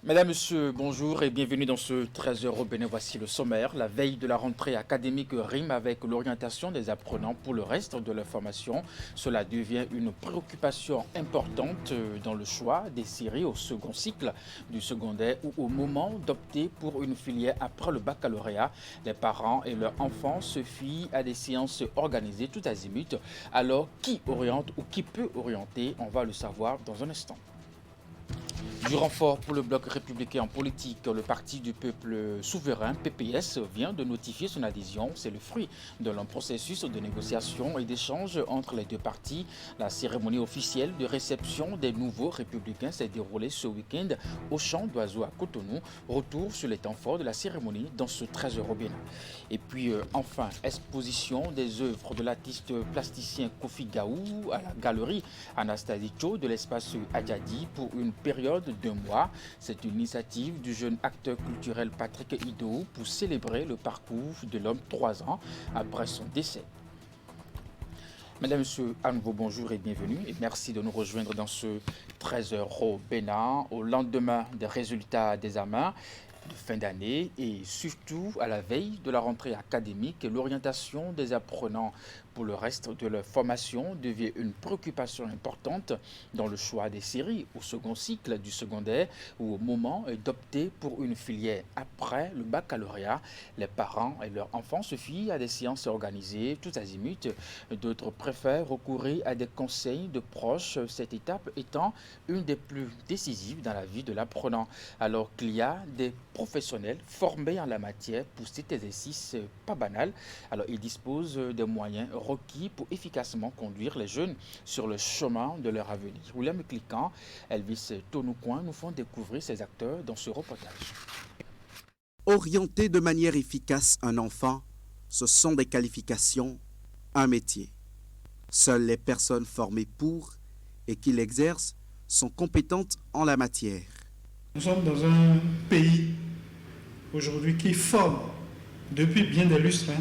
Mesdames, Messieurs, bonjour et bienvenue dans ce 13h au Bénin. Voici le sommaire. La veille de la rentrée académique rime avec l'orientation des apprenants pour le reste de leur formation. Cela devient une préoccupation importante dans le choix des séries au second cycle du secondaire ou au moment d'opter pour une filière après le baccalauréat. Les parents et leurs enfants se fient à des séances organisées tout azimut. Alors, qui oriente ou qui peut orienter? On va le savoir dans un instant. Du renfort pour le bloc républicain en politique, le Parti du peuple souverain, PPS, vient de notifier son adhésion. C'est le fruit de long processus de négociation et d'échange entre les deux partis. La cérémonie officielle de réception des nouveaux républicains s'est déroulée ce week-end au Champ d'Oiseaux à Cotonou. Retour sur les temps forts de la cérémonie dans ce 13h au Bénin. Et puis enfin, exposition des œuvres de l'artiste plasticien Kofi Gaou à la galerie Anastasie Cho de l'espace Adjadi pour une période d'un mois. C'est une initiative du jeune acteur culturel Patrick Ido pour célébrer le parcours de l'homme 3 ans après son décès. Mesdames, Messieurs, à nouveau bonjour et bienvenue et merci de nous rejoindre dans ce 13h au Bénin au lendemain des résultats d'examen de fin d'année et surtout à la veille de la rentrée académique. L'orientation des apprenants pour le reste de leur formation devient une préoccupation importante dans le choix des séries au second cycle du secondaire ou au moment d'opter pour une filière après le baccalauréat. Les parents et leurs enfants se fient à des séances organisées tout azimut. D'autres préfèrent recourir à des conseils de proches, cette étape étant une des plus décisives dans la vie de l'apprenant, alors qu'il y a des professionnels formés en la matière pour cet exercice pas banal. Alors ils disposent des moyens requis pour efficacement conduire les jeunes sur le chemin de leur avenir. William Cliquant, Elvis Tonoucoin nous font découvrir ces acteurs dans ce reportage. Orienter de manière efficace un enfant, ce sont des qualifications, un métier. Seules les personnes formées pour et qui l'exercent sont compétentes en la matière. Nous sommes dans un pays aujourd'hui qui forme, depuis bien des lustres,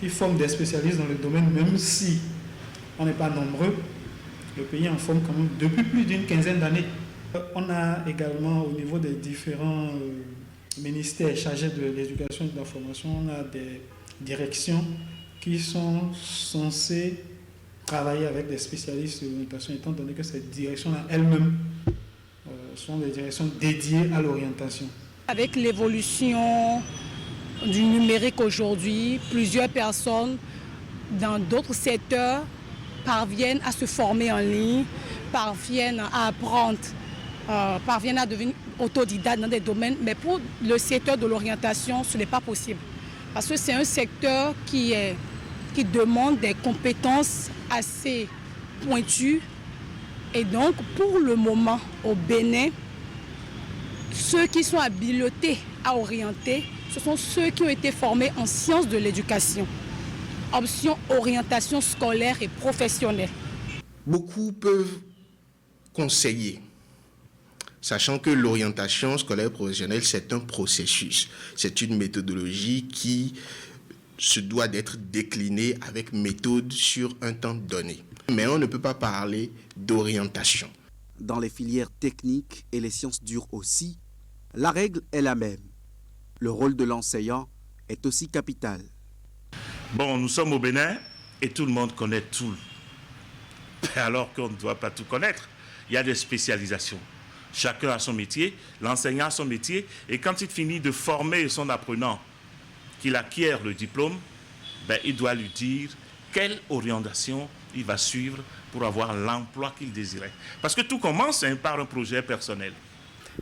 qui forme des spécialistes dans le domaine, même si on n'est pas nombreux, le pays en forme quand même depuis plus d'une quinzaine d'années. On a également au niveau des différents ministères chargés de l'éducation et de la formation, on a des directions qui sont censées travailler avec des spécialistes de l'orientation, étant donné que ces directions-là elles-mêmes sont des directions dédiées à l'orientation. Avec l'évolution du numérique aujourd'hui, plusieurs personnes dans d'autres secteurs parviennent à se former en ligne, parviennent à apprendre, parviennent à devenir autodidactes dans des domaines. Mais pour le secteur de l'orientation, ce n'est pas possible. Parce que c'est un secteur qui demande des compétences assez pointues. Et donc, pour le moment, au Bénin, ceux qui sont habilités à orienter, ce sont ceux qui ont été formés en sciences de l'éducation. Option orientation scolaire et professionnelle. Beaucoup peuvent conseiller, sachant que l'orientation scolaire et professionnelle, c'est un processus. C'est une méthodologie qui se doit d'être déclinée avec méthode sur un temps donné. Mais on ne peut pas parler d'orientation. Dans les filières techniques et les sciences dures aussi, la règle est la même. Le rôle de l'enseignant est aussi capital. Bon, nous sommes au Bénin et tout le monde connaît tout. Alors qu'on ne doit pas tout connaître. Il y a des spécialisations. Chacun a son métier, l'enseignant a son métier. Et quand il finit de former son apprenant, qu'il acquiert le diplôme, il doit lui dire quelle orientation il va suivre pour avoir l'emploi qu'il désirait. Parce que tout commence par un projet personnel.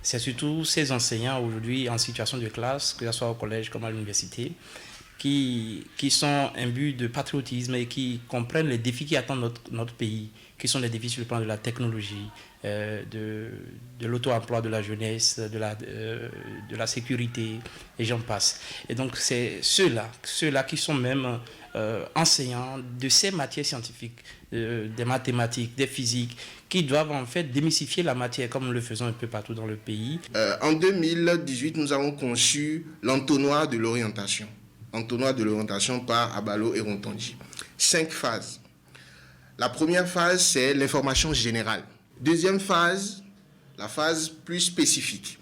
C'est surtout ces enseignants aujourd'hui en situation de classe, que ce soit au collège comme à l'université, qui sont imbus de patriotisme et qui comprennent les défis qui attendent notre pays, qui sont les défis sur le plan de la technologie, de l'auto-emploi de la jeunesse, de la sécurité, et j'en passe. Et donc c'est ceux-là qui sont même enseignants de ces matières scientifiques, des mathématiques, des physiques, qui doivent en fait démystifier la matière comme nous le faisons un peu partout dans le pays. En 2018, nous avons conçu l'entonnoir de l'orientation. Entonnoir de l'orientation par Abalo et Rontonji. 5 phases. La première phase, c'est l'information générale. Deuxième phase, la phase plus spécifique.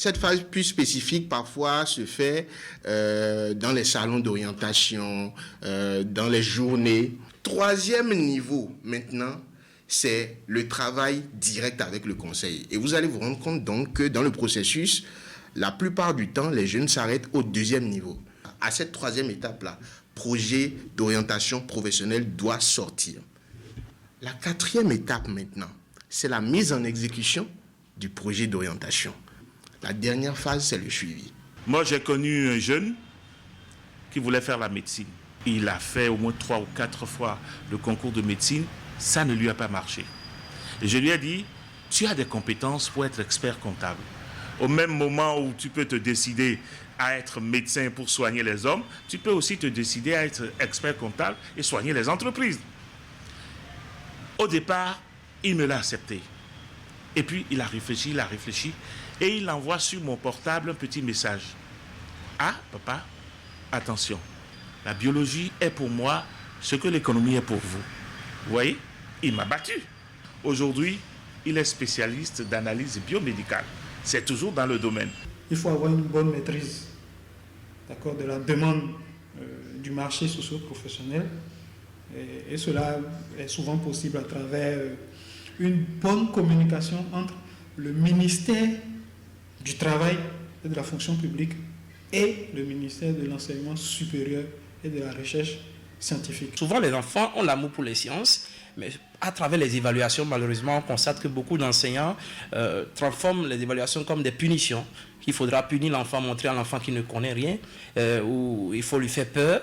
Cette phase plus spécifique, parfois, se fait dans les salons d'orientation, dans les journées. Troisième niveau, maintenant, c'est le travail direct avec le conseil. Et vous allez vous rendre compte donc que dans le processus, la plupart du temps, les jeunes s'arrêtent au deuxième niveau. À cette troisième étape-là, projet d'orientation professionnelle doit sortir. La quatrième étape maintenant, c'est la mise en exécution du projet d'orientation. La dernière phase, c'est le suivi. Moi, j'ai connu un jeune qui voulait faire la médecine. Il a fait au moins 3 ou 4 fois le concours de médecine. Ça ne lui a pas marché. Et je lui ai dit, tu as des compétences pour être expert comptable. Au même moment où tu peux te décider à être médecin pour soigner les hommes, tu peux aussi te décider à être expert comptable et soigner les entreprises. Au départ, il me l'a accepté. Et puis, il a réfléchi, et il envoie sur mon portable un petit message. Ah, papa, attention, la biologie est pour moi ce que l'économie est pour vous. Vous voyez, il m'a battu. Aujourd'hui, il est spécialiste d'analyse biomédicale. C'est toujours dans le domaine. Il faut avoir une bonne maîtrise, d'accord, de la demande du marché socio-professionnel. Et cela est souvent possible à travers une bonne communication entre le ministère du Travail et de la fonction publique et le ministère de l'Enseignement supérieur et de la recherche scientifique. Souvent, les enfants ont l'amour pour les sciences, mais à travers les évaluations, malheureusement, on constate que beaucoup d'enseignants transforment les évaluations comme des punitions. Il faudra punir l'enfant, montrer à l'enfant qu'il ne connaît rien, ou il faut lui faire peur,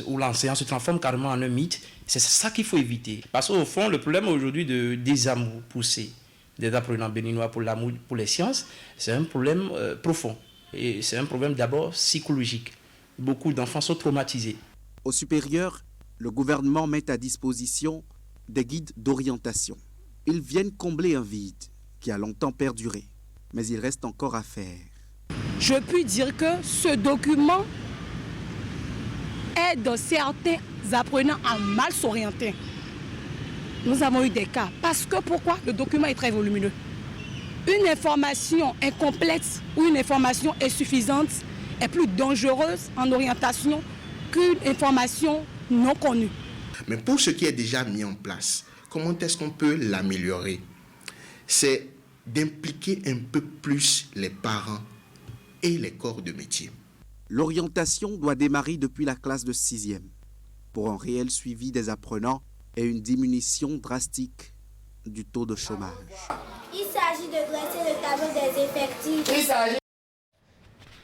où l'enseignant se transforme carrément en un mythe. C'est ça qu'il faut éviter. Parce qu'au fond, le problème aujourd'hui de désamour poussé des apprenants béninois pour l'amour pour les sciences, c'est un problème profond. Et c'est un problème d'abord psychologique. Beaucoup d'enfants sont traumatisés. Au supérieur, le gouvernement met à disposition des guides d'orientation. Ils viennent combler un vide qui a longtemps perduré, mais il reste encore à faire. Je puis dire que ce document aide certains apprenants à mal s'orienter. Nous avons eu des cas. Parce que pourquoi? Le document est très volumineux. Une information incomplète ou une information insuffisante est plus dangereuse en orientation qu'une information non connue. Mais pour ce qui est déjà mis en place, comment est-ce qu'on peut l'améliorer? C'est d'impliquer un peu plus les parents et les corps de métier. L'orientation doit démarrer depuis la classe de 6e pour un réel suivi des apprenants et une diminution drastique du taux de chômage. Il s'agit de dresser le tableau des effectifs.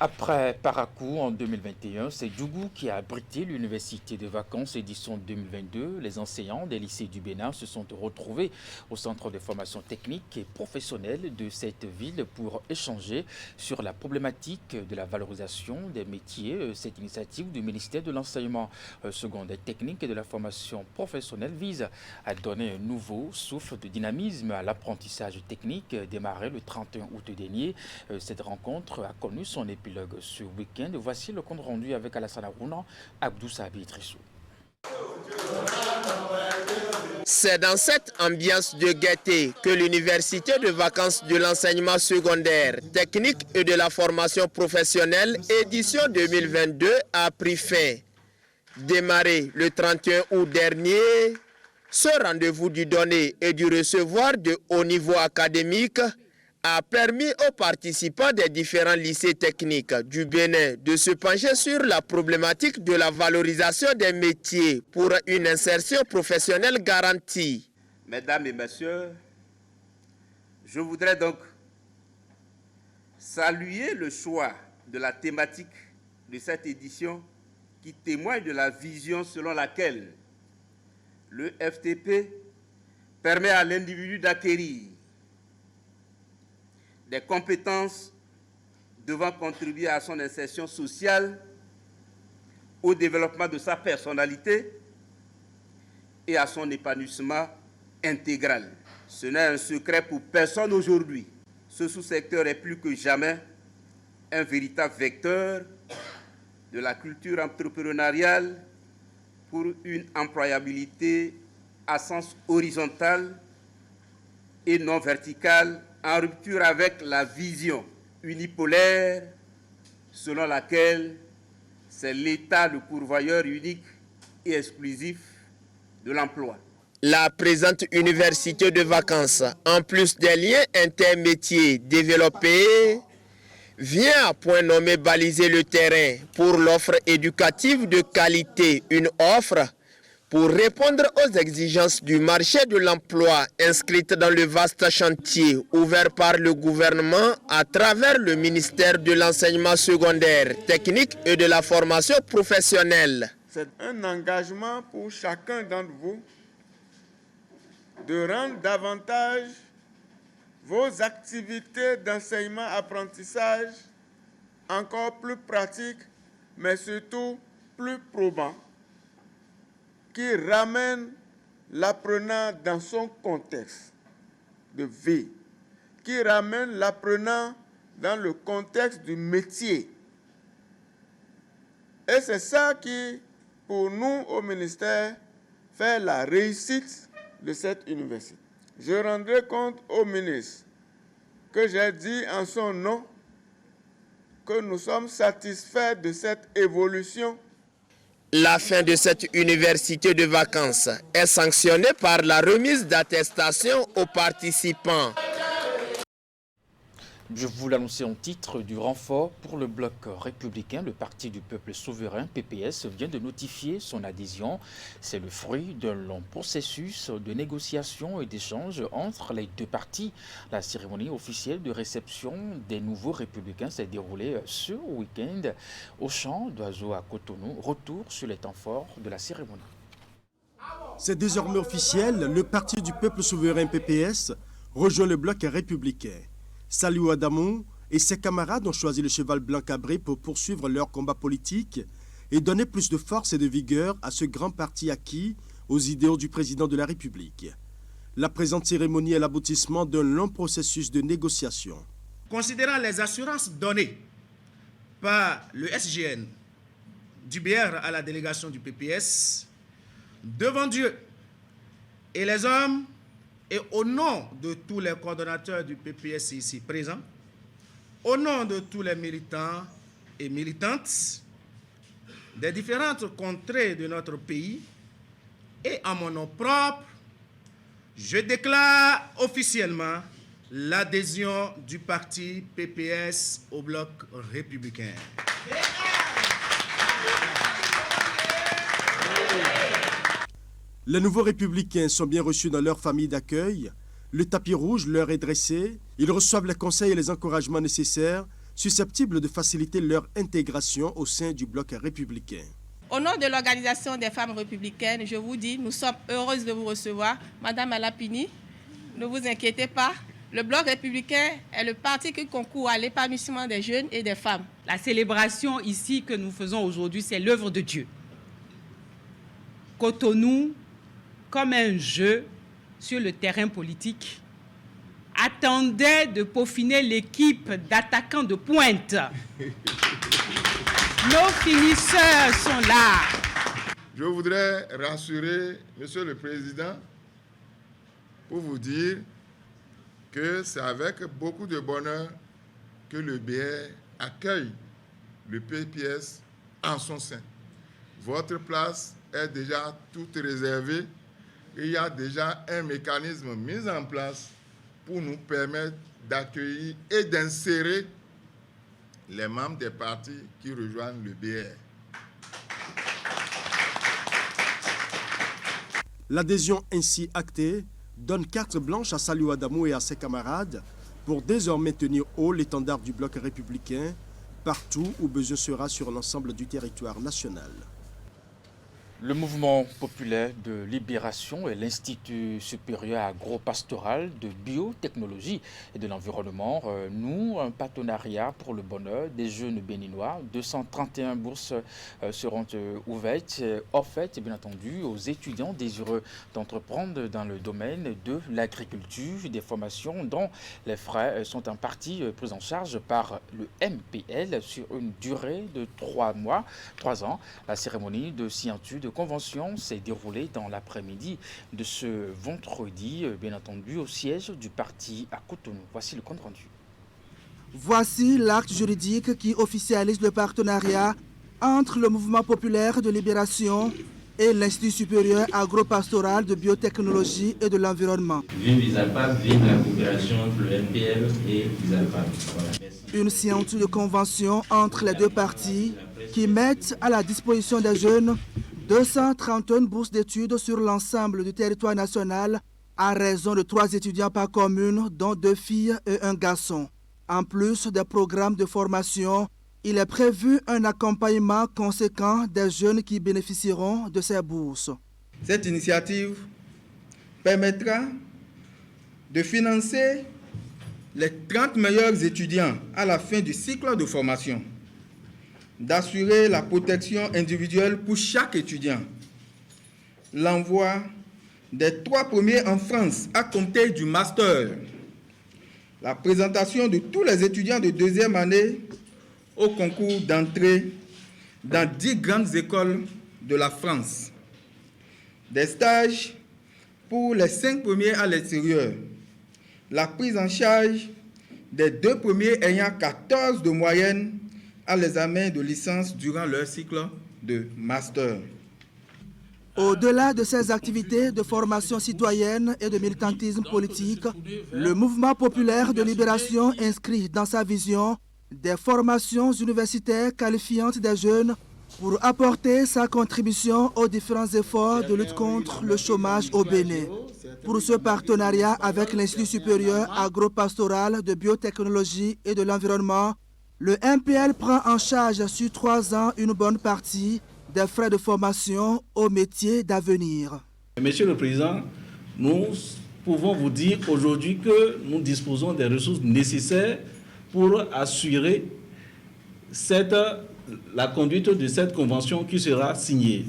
Après Parakou en 2021, c'est Djougou qui a abrité l'université de vacances édition 2022. Les enseignants des lycées du Bénin se sont retrouvés au centre de formation technique et professionnelle de cette ville pour échanger sur la problématique de la valorisation des métiers. Cette initiative du ministère de l'enseignement secondaire technique et de la formation professionnelle vise à donner un nouveau souffle de dynamisme à l'apprentissage technique démarré le 31 août dernier. Cette rencontre a connu son épilogue ce week-end. Voici le compte rendu avec Alassane Arouna, Abdou Sabi Trissou. C'est dans cette ambiance de gaieté que l'université de vacances de l'enseignement secondaire, technique et de la formation professionnelle, édition 2022, a pris fin. Démarré le 31 août dernier, ce rendez-vous du donner et du recevoir de haut niveau académique a permis aux participants des différents lycées techniques du Bénin de se pencher sur la problématique de la valorisation des métiers pour une insertion professionnelle garantie. Mesdames et messieurs, je voudrais donc saluer le choix de la thématique de cette édition qui témoigne de la vision selon laquelle le FTP permet à l'individu d'acquérir des compétences devant contribuer à son insertion sociale, au développement de sa personnalité et à son épanouissement intégral. Ce n'est un secret pour personne aujourd'hui. Ce sous-secteur est plus que jamais un véritable vecteur de la culture entrepreneuriale pour une employabilité à sens horizontal et non vertical, en rupture avec la vision unipolaire selon laquelle c'est l'État le pourvoyeur unique et exclusif de l'emploi. La présente université de vacances, en plus des liens intermétiers développés, vient à point nommé baliser le terrain pour l'offre éducative de qualité, une offre pour répondre aux exigences du marché de l'emploi inscrites dans le vaste chantier ouvert par le gouvernement à travers le ministère de l'enseignement secondaire, technique et de la formation professionnelle. C'est un engagement pour chacun d'entre vous de rendre davantage vos activités d'enseignement-apprentissage encore plus pratiques, mais surtout plus probantes, qui ramènent l'apprenant dans son contexte de vie, qui ramènent l'apprenant dans le contexte du métier. Et c'est ça qui, pour nous au ministère, fait la réussite de cette université. Je rendrai compte au ministre que j'ai dit en son nom que nous sommes satisfaits de cette évolution. La fin de cette université de vacances est sanctionnée par la remise d'attestations aux participants. Je vous l'annonçais en titre du renfort pour le bloc républicain. Le Parti du peuple souverain, PPS, vient de notifier son adhésion. C'est le fruit d'un long processus de négociation et d'échange entre les deux partis. La cérémonie officielle de réception des nouveaux républicains s'est déroulée ce week-end au champ d'oiseaux à Cotonou. Retour sur les temps forts de la cérémonie. C'est désormais officiel, le Parti du peuple souverain, PPS, rejoint le bloc républicain. Saliou Adamou et ses camarades ont choisi le cheval blanc cabré pour poursuivre leur combat politique et donner plus de force et de vigueur à ce grand parti acquis aux idéaux du président de la République. La présente cérémonie est l'aboutissement d'un long processus de négociation. Considérant les assurances données par le SGN du BR à la délégation du PPS, devant Dieu et les hommes, et au nom de tous les coordonnateurs du PPS ici présents, au nom de tous les militants et militantes des différentes contrées de notre pays et en mon nom propre, je déclare officiellement l'adhésion du parti PPS au bloc républicain. Les nouveaux républicains sont bien reçus dans leur famille d'accueil. Le tapis rouge leur est dressé. Ils reçoivent les conseils et les encouragements nécessaires, susceptibles de faciliter leur intégration au sein du bloc républicain. Au nom de l'Organisation des femmes républicaines, je vous dis, nous sommes heureuses de vous recevoir. Madame Alapini, ne vous inquiétez pas. Le bloc républicain est le parti qui concourt à l'épanouissement des jeunes et des femmes. La célébration ici que nous faisons aujourd'hui, c'est l'œuvre de Dieu. Cotonou, comme un jeu sur le terrain politique, attendait de peaufiner l'équipe d'attaquants de pointe. Nos finisseurs sont là. Je voudrais rassurer Monsieur le Président pour vous dire que c'est avec beaucoup de bonheur que le BR accueille le PPS en son sein. Votre place est déjà toute réservée. Il y a déjà un mécanisme mis en place pour nous permettre d'accueillir et d'insérer les membres des partis qui rejoignent le BR. L'adhésion ainsi actée donne carte blanche à Saliou Adamou et à ses camarades pour désormais tenir haut l'étendard du bloc républicain partout où besoin sera sur l'ensemble du territoire national. Le mouvement populaire de libération et l'Institut supérieur agro-pastoral de biotechnologie et de l'environnement nouent un partenariat pour le bonheur des jeunes béninois. 231 bourses seront ouvertes, offertes bien entendu aux étudiants désireux d'entreprendre dans le domaine de l'agriculture, des formations dont les frais sont en partie pris en charge par le MPL sur une durée de 3 ans. La cérémonie de signature de convention s'est déroulée dans l'après-midi de ce vendredi, bien entendu, au siège du parti à Cotonou. Voici le compte rendu. Voici l'acte juridique qui officialise le partenariat entre le Mouvement populaire de libération et l'Institut supérieur agro-pastoral de biotechnologie et de l'environnement. Vive Isalpap, vive la coopération entre le MPL et Isalpap. Voilà. Une signature de convention entre les deux parties qui mettent à la disposition des jeunes 231 bourses d'études sur l'ensemble du territoire national à raison de 3 étudiants par commune, dont 2 filles et 1 garçon. En plus des programmes de formation, il est prévu un accompagnement conséquent des jeunes qui bénéficieront de ces bourses. Cette initiative permettra de financer les 30 meilleurs étudiants à la fin du cycle de formation, d'assurer la protection individuelle pour chaque étudiant, l'envoi des 3 premiers en France à compter du master, la présentation de tous les étudiants de 2e année au concours d'entrée dans 10 grandes écoles de la France, des stages pour les 5 premiers à l'extérieur, la prise en charge des 2 premiers ayant 14 de moyenne à l'examen de licence durant leur cycle de master. Au-delà de ces activités de formation citoyenne et de militantisme politique, le Mouvement populaire de libération inscrit dans sa vision des formations universitaires qualifiantes des jeunes pour apporter sa contribution aux différents efforts de lutte contre le chômage au Bénin. Pour ce partenariat avec l'Institut supérieur agro-pastoral de biotechnologie et de l'environnement, le MPL prend en charge sur 3 ans une bonne partie des frais de formation aux métiers d'avenir. Monsieur le Président, nous pouvons vous dire aujourd'hui que nous disposons des ressources nécessaires pour assurer la conduite de cette convention qui sera signée.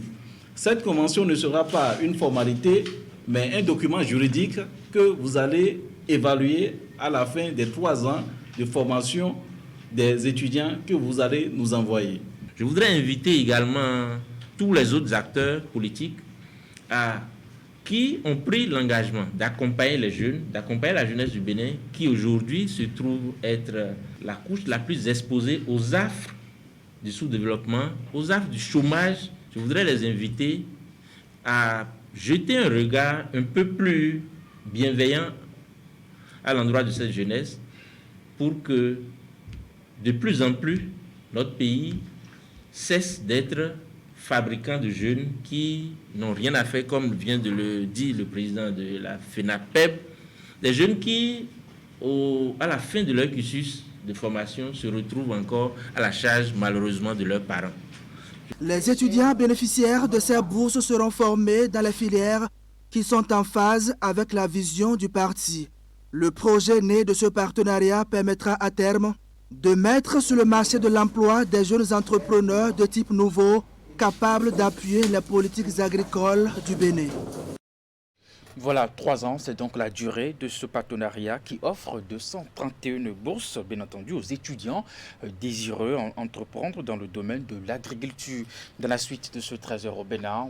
Cette convention ne sera pas une formalité, mais un document juridique que vous allez évaluer à la fin des 3 ans de formation des étudiants que vous allez nous envoyer. Je voudrais inviter également tous les autres acteurs politiques qui ont pris l'engagement d'accompagner les jeunes, d'accompagner la jeunesse du Bénin, qui aujourd'hui se trouve être la couche la plus exposée aux affres du sous-développement, aux affres du chômage. Je voudrais les inviter à jeter un regard un peu plus bienveillant à l'endroit de cette jeunesse pour que de plus en plus notre pays cesse d'être fabricant de jeunes qui n'ont rien à faire, comme vient de le dire le président de la FENAPEB, des jeunes qui, à la fin de leur cursus de formation, se retrouvent encore à la charge malheureusement de leurs parents. Les étudiants bénéficiaires de ces bourses seront formés dans les filières qui sont en phase avec la vision du parti. Le projet né de ce partenariat permettra à terme de mettre sur le marché de l'emploi des jeunes entrepreneurs de type nouveau capables d'appuyer les politiques agricoles du Bénin. Voilà, 3 ans, c'est donc la durée de ce partenariat qui offre 231 bourses, bien entendu, aux étudiants désireux entreprendre dans le domaine de l'agriculture. Dans la suite de ce trésor au Bénin,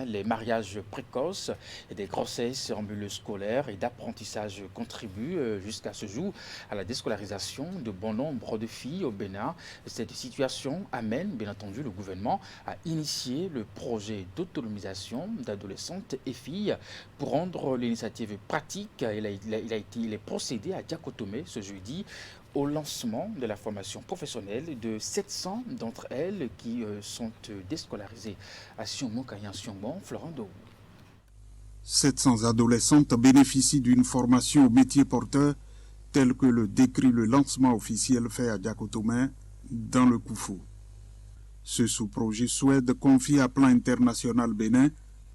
les mariages précoces et des grossesses en milieu scolaire et d'apprentissage contribuent jusqu'à ce jour à la déscolarisation de bon nombre de filles au Bénin. Cette situation amène, bien entendu, le gouvernement à initier le projet d'autonomisation d'adolescentes et filles pour rendre l'initiative pratique. Il est procédé à Diakotomé ce jeudi au lancement de la formation professionnelle de 700 d'entre elles qui sont déscolarisées. À Sionmo, Kayan Sionmo, Florent Dou. 700 adolescentes bénéficient d'une formation au métier porteur tel que le décrit le lancement officiel fait à Diakotomé dans le Koufou. Ce sous-projet souhaite confier à plan international Bénin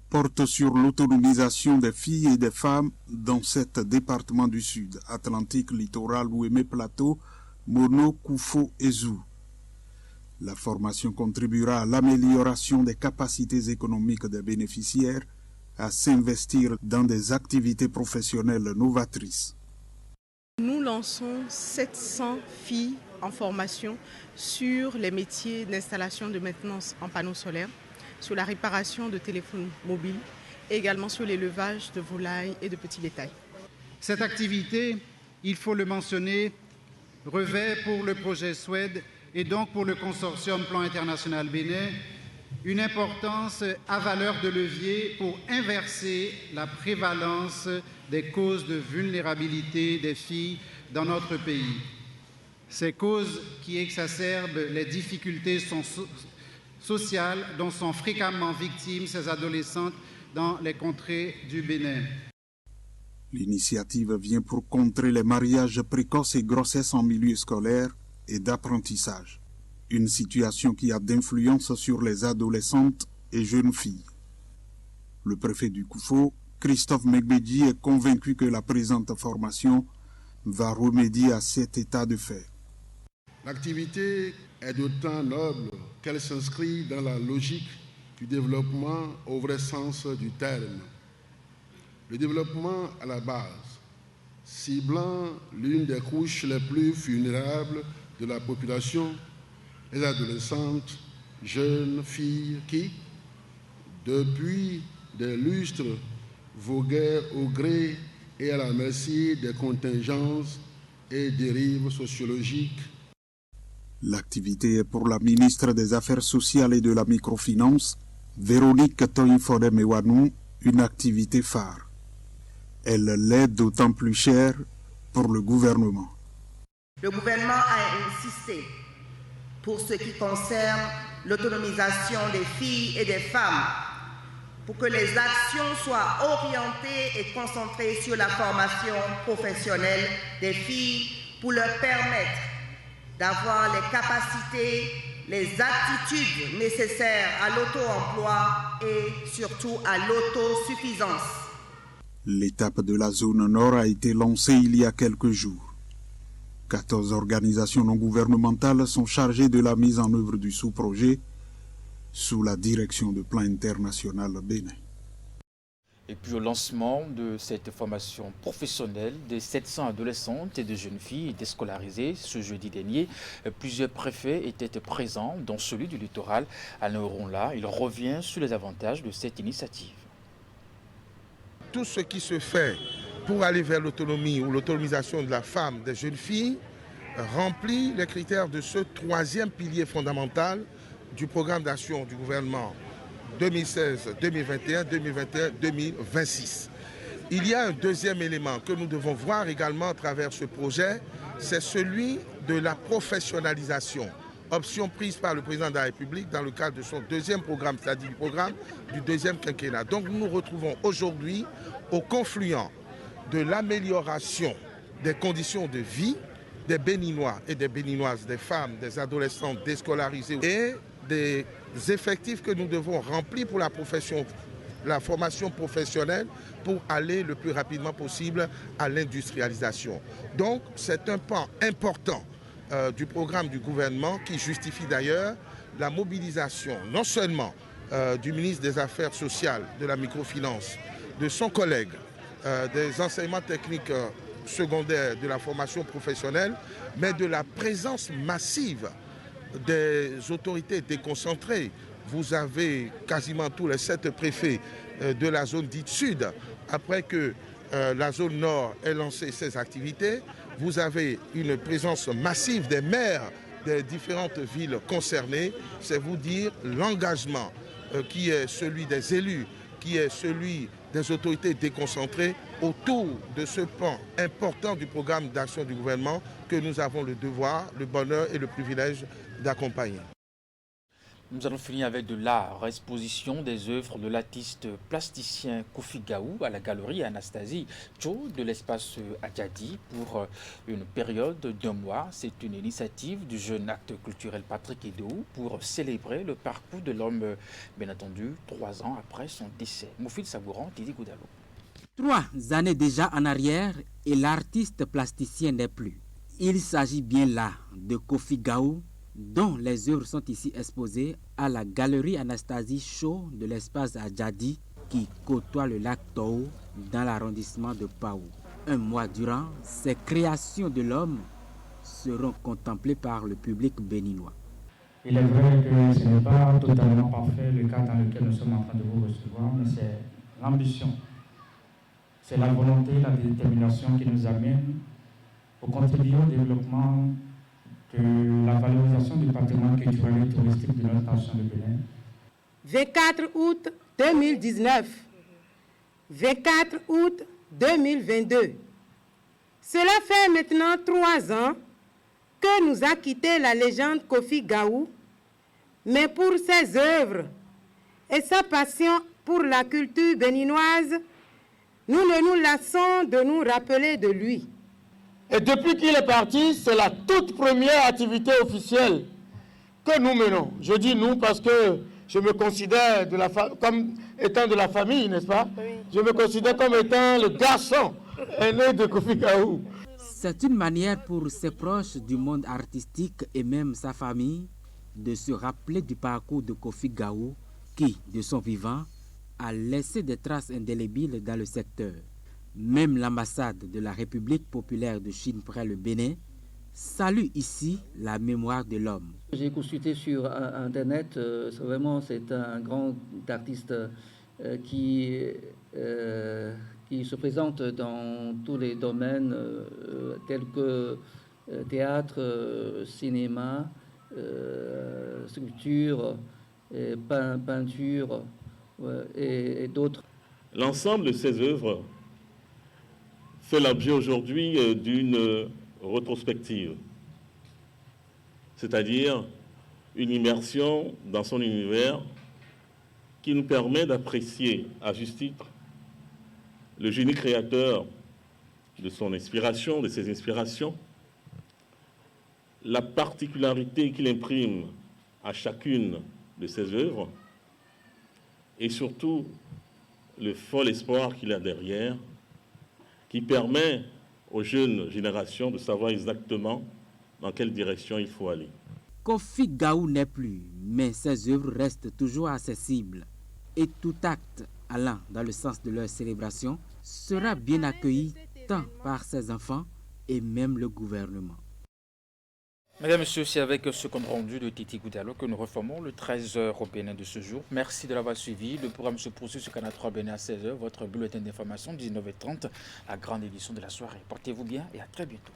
porte sur l'autonomisation des filles et des femmes dans 7 départements du Sud, Atlantique, Littoral, Ouémé, Plateau, Mono, Koufou et Zou. La formation contribuera à l'amélioration des capacités économiques des bénéficiaires à s'investir dans des activités professionnelles novatrices. Nous lançons 700 filles en formation sur les métiers d'installation de maintenance en panneaux solaires, sur la réparation de téléphones mobiles et également sur l'élevage de volailles et de petits bétails. Cette activité, il faut le mentionner, revêt pour le projet Suède et donc pour le consortium Plan International Bénin une importance à valeur de levier pour inverser la prévalence des causes de vulnérabilité des filles dans notre pays. Ces causes qui exacerbent les difficultés sociales dont sont fréquemment victimes ces adolescentes dans les contrées du Bénin. L'initiative vient pour contrer les mariages précoces et grossesses en milieu scolaire et d'apprentissage. Une situation qui a d'influence sur les adolescentes et jeunes filles. Le préfet du Koufo, Christophe Megbedji, est convaincu que la présente formation va remédier à cet état de fait. L'activité est d'autant noble qu'elle s'inscrit dans la logique du développement au vrai sens du terme. Le développement à la base, ciblant l'une des couches les plus vulnérables de la population, les adolescentes, jeunes filles qui, depuis des lustres, voguaient au gré et à la merci des contingences et dérives sociologiques. L'activité est pour la ministre des Affaires sociales et de la microfinance, Véronique Toyin-Fodé-Mewanou, une activité phare. Elle l'est d'autant plus chère pour le gouvernement. Le gouvernement a insisté pour ce qui concerne l'autonomisation des filles et des femmes, pour que les actions soient orientées et concentrées sur la formation professionnelle des filles, pour leur permettre d'avoir les capacités, les aptitudes nécessaires à l'auto-emploi et surtout à l'autosuffisance. L'étape de la zone nord a été lancée il y a quelques jours. 14 organisations non gouvernementales sont chargées de la mise en œuvre du sous-projet sous la direction de Plan International Bénin. Et puis au lancement de cette formation professionnelle des 700 adolescentes et de jeunes filles déscolarisées ce jeudi dernier, plusieurs préfets étaient présents, dont celui du littoral. Alain Ronla, il revient sur les avantages de cette initiative. Tout ce qui se fait pour aller vers l'autonomie ou l'autonomisation de la femme, des jeunes filles, remplit les critères de ce troisième pilier fondamental du programme d'action du gouvernement 2016-2021, 2021-2026. Il y a un deuxième élément que nous devons voir également à travers ce projet, c'est celui de la professionnalisation, option prise par le président de la République dans le cadre de son deuxième programme, c'est-à-dire du programme du deuxième quinquennat. Donc nous nous retrouvons aujourd'hui au confluent de l'amélioration des conditions de vie des Béninois et des Béninoises, des femmes, des adolescents déscolarisés et des effectifs que nous devons remplir pour la formation professionnelle pour aller le plus rapidement possible à l'industrialisation. Donc c'est un pan important du programme du gouvernement qui justifie d'ailleurs la mobilisation non seulement du ministre des Affaires sociales, de la microfinance, de son collègue, des enseignements techniques secondaires, de la formation professionnelle, mais de la présence massive des autorités déconcentrées. Vous avez quasiment tous les 7 préfets de la zone dite sud. Après que la zone nord ait lancé ses activités, vous avez une présence massive des maires des différentes villes concernées. C'est vous dire l'engagement qui est celui des élus, qui est celui des autorités déconcentrées autour de ce pan important du programme d'action du gouvernement que nous avons le devoir, le bonheur et le privilège d'accompagner. Nous allons finir avec de l'art, exposition des œuvres de l'artiste plasticien Kofi Gaou à la galerie Anastasie Cho de l'espace Adjadi pour une période d'1 mois. C'est une initiative du jeune acteur culturel Patrick Edou pour célébrer le parcours de l'homme, bien entendu, 3 ans après son décès. Moufid Sabouran, Didi Goudalo. 3 années déjà en arrière et l'artiste plasticien n'est plus. Il s'agit bien là de Kofi Gaou, dont les œuvres sont ici exposées à la galerie Anastasie Cho de l'espace Adjadi qui côtoie le lac Toho dans l'arrondissement de Pao. 1 mois durant, ces créations de l'homme seront contemplées par le public béninois. Il est vrai que ce n'est pas totalement parfait le cas dans lequel nous sommes en train de vous recevoir, mais c'est l'ambition, c'est la volonté, la détermination qui nous amène pour contribuer au développement de la valorisation du patrimoine culturel et touristique de notre nation de Bénin. 24 août 2019, 24 août 2022. Cela fait maintenant 3 ans que nous a quitté la légende Kofi Gaou, mais pour ses œuvres et sa passion pour la culture béninoise, nous ne nous lassons de nous rappeler de lui. Et depuis qu'il est parti, c'est la toute première activité officielle que nous menons. Je dis nous parce que je me considère comme étant de la famille, n'est-ce pas? Oui. Je me considère comme étant le garçon aîné de Kofi Gaou. C'est une manière pour ses proches du monde artistique et même sa famille de se rappeler du parcours de Kofi Gaou qui, de son vivant, a laissé des traces indélébiles dans le secteur. Même l'ambassade de la République populaire de Chine près le Bénin salue ici la mémoire de l'homme. J'ai consulté sur Internet, c'est un grand artiste qui se présente dans tous les domaines tels que théâtre, cinéma, sculpture, peinture et d'autres. L'ensemble de ces œuvres fait l'objet aujourd'hui d'une rétrospective, c'est-à-dire une immersion dans son univers qui nous permet d'apprécier à juste titre le génie créateur de son inspiration, de ses inspirations, la particularité qu'il imprime à chacune de ses œuvres et surtout le fol espoir qu'il a derrière, qui permet aux jeunes générations de savoir exactement dans quelle direction il faut aller. Kofi Gaou n'est plus, mais ses œuvres restent toujours accessibles. Et tout acte allant dans le sens de leur célébration sera bien accueilli tant par ses enfants et même le gouvernement. Mesdames et messieurs, c'est avec ce compte rendu de Titi Goudalo que nous reformons le 13h au Bénin de ce jour. Merci de l'avoir suivi. Le programme se poursuit sur Canal 3 Bénin à 16h. Votre bulletin d'information, 19h30, la grande édition de la soirée. Portez-vous bien et à très bientôt.